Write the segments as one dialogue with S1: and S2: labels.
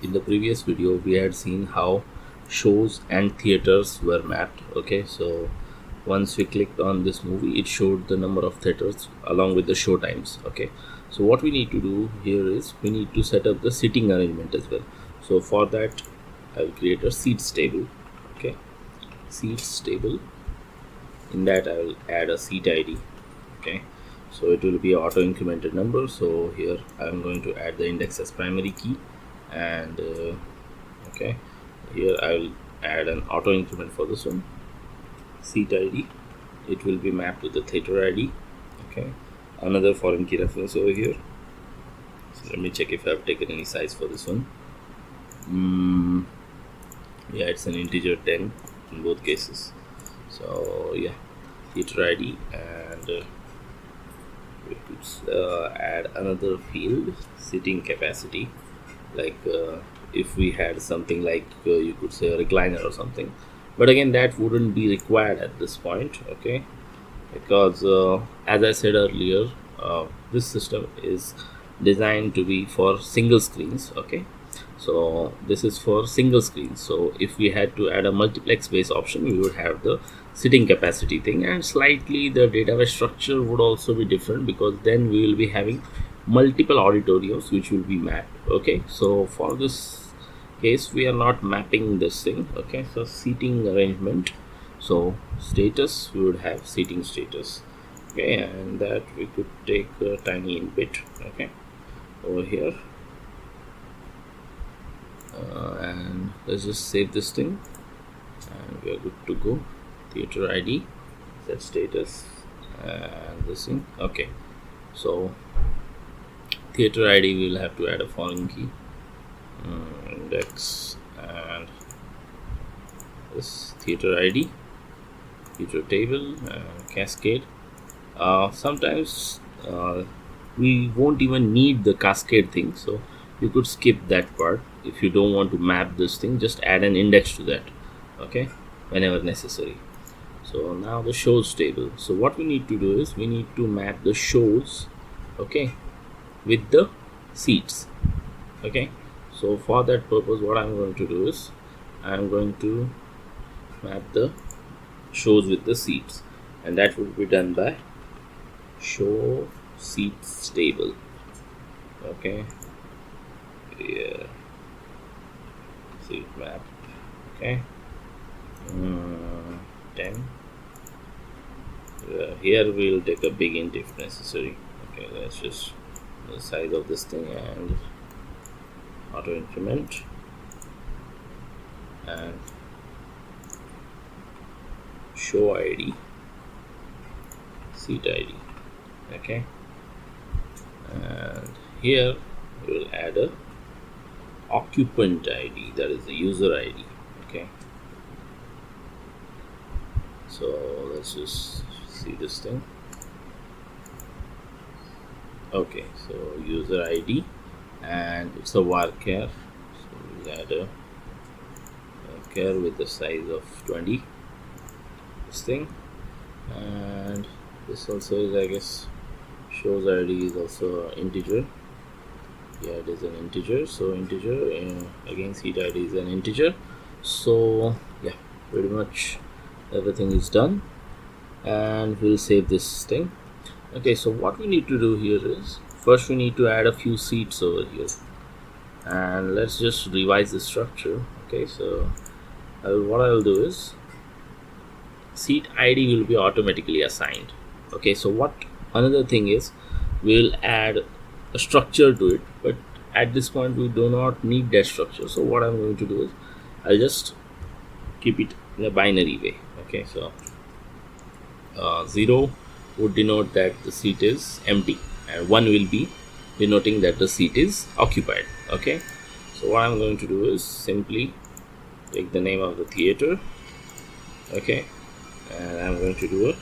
S1: in the previous video we had seen how shows and theaters were mapped. Okay, so once we clicked on this movie, it showed the number of theaters along with the show times. Okay, so what we need to do here is we need to set up the seating arrangement as well. So for that I will create a seats table. Okay, seats table. In that I will add a seat ID. Okay, so it will be auto incremented number. So here I am going to add the index as primary key, and okay, here I will add an auto increment for this one. Seat ID, it will be mapped to the theater ID. Okay, another foreign key reference over here. So let me check if I have taken any size for this one. Yeah, it's an integer 10 in both cases. So yeah, theater ID, and we could add another field, seating capacity, like if we had something like you could say a recliner or something, but again that wouldn't be required at this point. Okay, because as I said earlier, this system is designed to be for single screens. Okay, so this is for single screens. So if we had to add a multiplex based option, we would have the sitting capacity thing, and slightly the database structure would also be different, because then we will be having multiple auditoriums which will be mapped. Okay, so for this case we are not mapping this thing. Okay, so seating arrangement, so status, we would have seating status. Okay, and that we could take a tiny input. Okay, over here, and let's just save this thing, and we are good to go. Theater ID, set status, and this thing. Okay, so theater ID we will have to add a foreign key, index, and this theater ID, theater table, and cascade. Sometimes we won't even need the cascade thing, so you could skip that part. If you don't want to map this thing, just add an index to that. Okay, whenever necessary. So now the shows table. So what we need to do is we need to map the shows, okay, with the seats. Okay, so for that purpose what I'm going to do is I'm going to map the shows with the seats, and that would be done by show seats table. Okay, yeah, seat map. Okay, 10. Here we'll take a big int if necessary. Okay, let's just the size of this thing, and auto increment, and show ID, seat ID. Okay, and here we will add a occupant ID, that is the user ID. Okay, so let's just see this thing. Okay, so user ID, and it's a varchar, so we'll add a varchar with the size of 20, this thing, and this also is, I guess, shows ID is also integer. Yeah, it is an integer, so integer, again seat ID is an integer. So yeah, pretty much everything is done, and we'll save this thing. Okay, so what we need to do here is first we need to add a few seats over here, and let's just revise the structure. Okay, so what I will do is seat ID will be automatically assigned. Okay, so what another thing is we'll add a structure to it, but at this point we do not need that structure. So what I'm going to do is I'll just keep it in a binary way. Okay, so 0 would denote that the seat is empty, and 1 will be denoting that the seat is occupied. Okay, so what I'm going to do is simply take the name of the theater. Okay, and I'm going to do a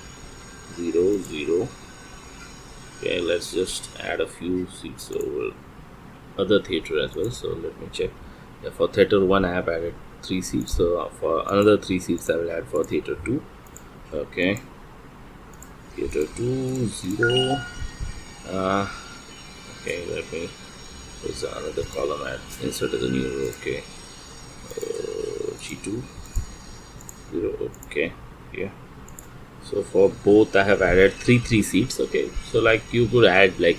S1: 0 0. Okay, let's just add a few seats over other theater as well. So let me check. Yeah, for theater 1 I have added 3 seats, so for another 3 seats I will add for theater 2. Okay, theater 2 0. Okay, let me There's another column at insert the new row. Okay, G2 0. Okay, yeah. So for both I have added three seats. Okay, so like you could add like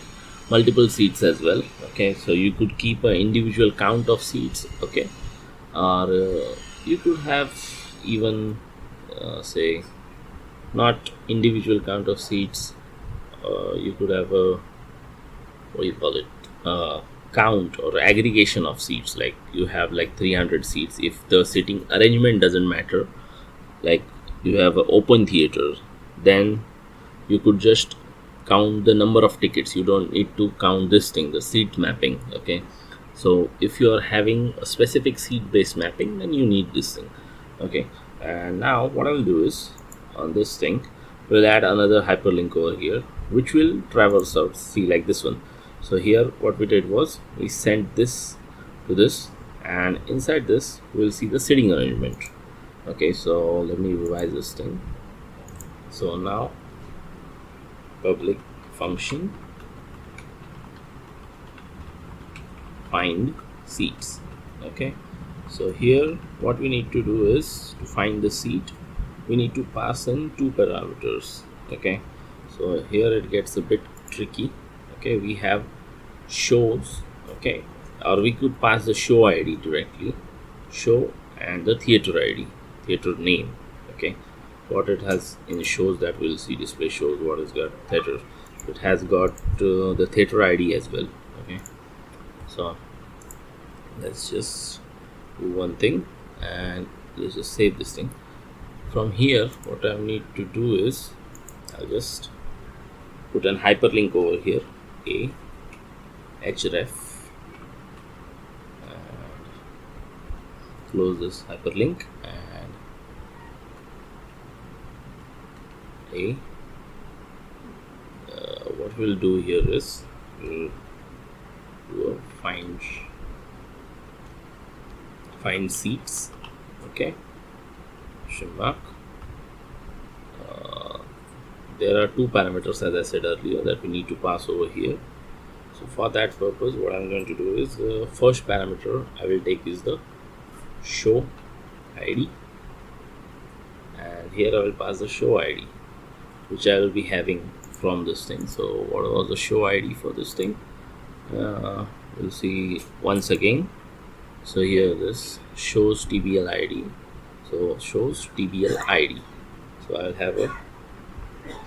S1: multiple seats as well. Okay, so you could keep an individual count of seats. Okay, or you could have even say not individual count of seats. You could have a, what do you call it, count or aggregation of seats, like you have like 300 seats. If the seating arrangement doesn't matter, like you have an open theater, then you could just count the number of tickets. You don't need to count this thing, the seat mapping. Okay, so if you are having a specific seat based mapping, then you need this thing. Okay, and now what I will do is, on this thing we'll add another hyperlink over here, which will traverse out, see, like this one. So here what we did was we sent this to this, and inside this we'll see the seating arrangement. Okay, so let me revise this thing. So now public function find seats. Okay, so here what we need to do is, to find the seat we need to pass in two parameters. Okay, so here it gets a bit tricky. Okay, we have shows. Okay, or we could pass the show ID directly, show, and the theater ID, theater name. Okay, what it has in shows, that we'll see display shows what it's got theater. It has got the theater ID as well. Okay, so let's just do one thing, and let's just save this thing. From here what I need to do is, I'll just put an hyperlink over here, a href, and close this hyperlink, and a what we'll do here is we'll do a find seats. Okay, question mark. There are two parameters, as I said earlier, that we need to pass over here. So for that purpose what I'm going to do is, the first parameter I will take is the show ID, and here I will pass the show ID, which I will be having from this thing. So what was the show ID for this thing? We'll see once again. So here this shows TBL ID. So shows TBL ID. So I'll have a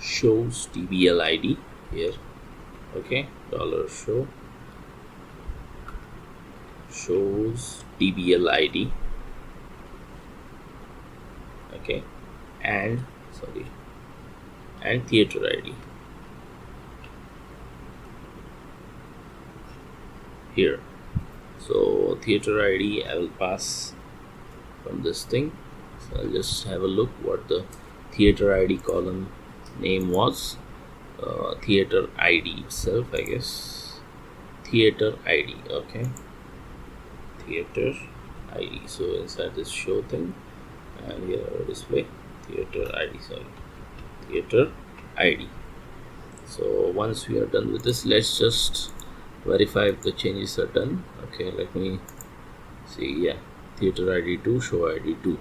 S1: shows TBL ID here. Okay, $show shows TBL ID. Okay, and theater ID here. So theater ID I will pass from this thing. So I'll just have a look what the theater ID column name was. Theater ID itself, I guess. Theater ID. Okay, theater ID. So inside this show thing, and here I will display theater ID. Sorry, theater ID. So once we are done with this, let's just verify if the changes are done. Okay, let me see. Yeah, theater ID 2, show ID 2.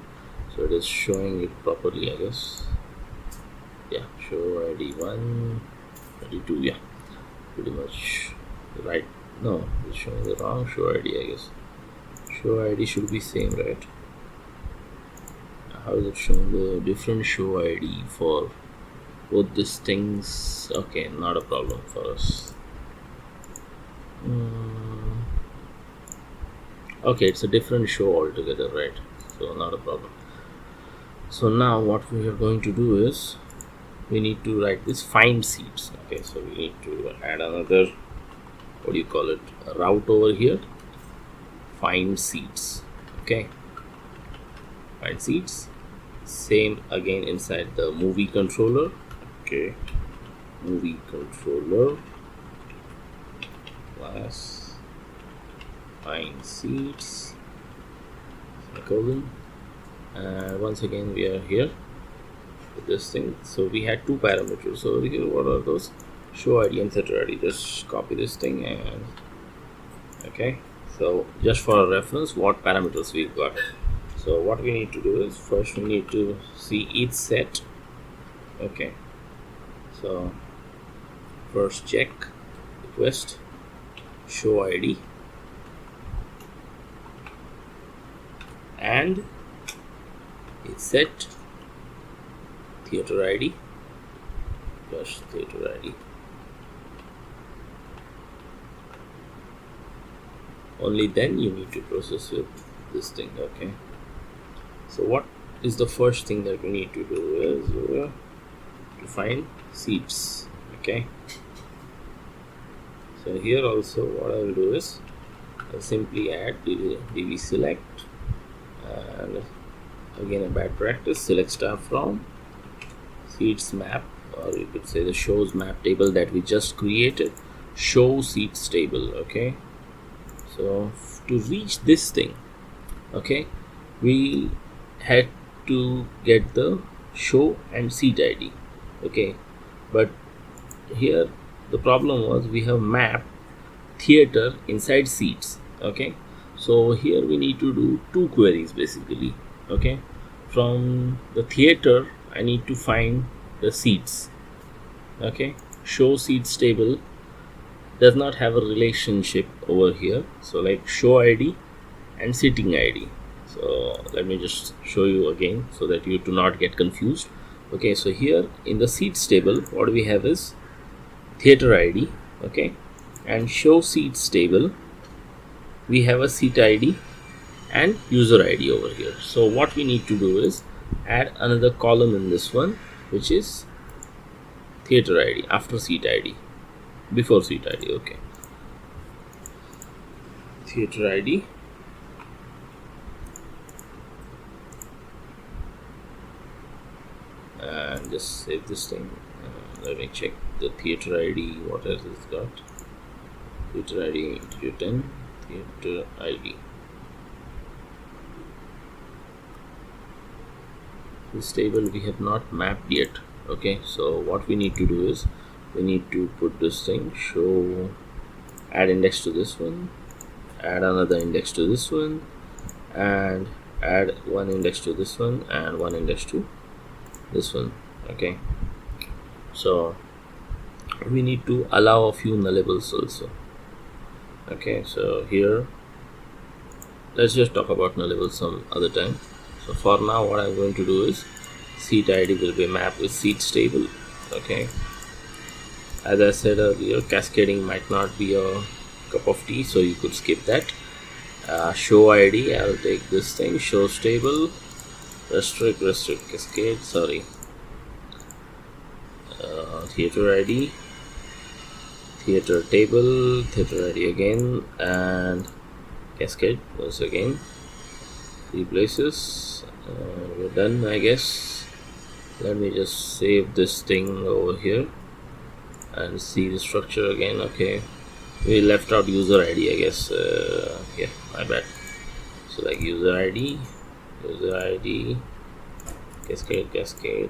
S1: So it is showing it properly, I guess. Yeah, show ID 1, ID 2. Yeah, pretty much right. No, it's showing the wrong show ID, I guess. Show ID should be same, right? How is it showing the different show ID for both these things? Okay, not a problem for us. Okay, it's a different show altogether, right? So not a problem. So now what we are going to do is, we need to write this find seats. Okay, so we need to add another, what do you call it, a route over here, find seats. Okay, find seats, same again inside the movie controller. Okay, movie controller class find seats, semicolon, and once again we are here with this thing. So we had two parameters. So here, what are those? Show ID and theater ID. Just copy this thing and Okay, so just for reference what parameters we've got. So what we need to do is first we need to see each set. Okay, so first check request show id and each set theater id plus theater id. Only then you need to process with this thing. Okay, so what is the first thing that we need to do is to find seats. Okay, so here also what I will do is I'll simply add dv select, and again a bad practice, select star from seats map, or you could say the shows map table that we just created, show seats table. Okay, so to reach this thing, okay, we had to get the show and seat id. Okay, but here the problem was we have mapped theater inside seats. Okay, so here we need to do two queries basically. Okay, from the theater I need to find the seats. Okay, show seats table does not have a relationship over here, so like show id and sitting id. So let me just show you again so that you do not get confused. Okay, so here in the seats table what we have is theater id. Okay, and show seats table we have a seat id and user id over here. So what we need to do is add another column in this one, which is theater id after seat id, before seat id. Okay, theater id and just save this thing. Let me check the theater id, what else it's got. Theater id integer 10, theater id. This table we have not mapped yet. Okay, so what we need to do is we need to put this thing show, add index to this one, add another index to this one, and add one index to this one and one index to this one. Okay, so we need to allow a few nullables also. Okay, so here let's just talk about nullables some other time. So for now what I'm going to do is seat id will be mapped with seats table. Okay, as I said earlier, cascading might not be a cup of tea, so you could skip that. Show id, I'll take this thing, shows table, restrict cascade, sorry, theater id, theater table, theater id again, and cascade once again, 3 places. We're done, I guess. Let me just save this thing over here and see the structure again. Okay, we left out user id, I guess. Yeah, my bad. So like user id, cascade.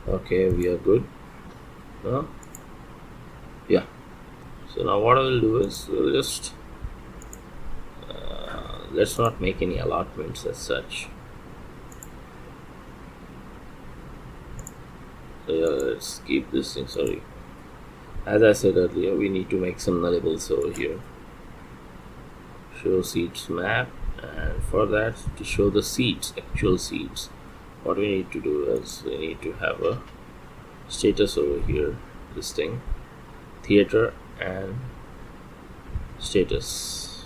S1: Okay, we are good. Yeah, so now what I will do is we'll just let's not make any allotments as such. So yeah, let's keep this thing. Sorry, as I said earlier, we need to make some nullables over here. Show seats map, and for that, to show the seats, actual seats, what we need to do is we need to have a status over here, this thing, theater and status.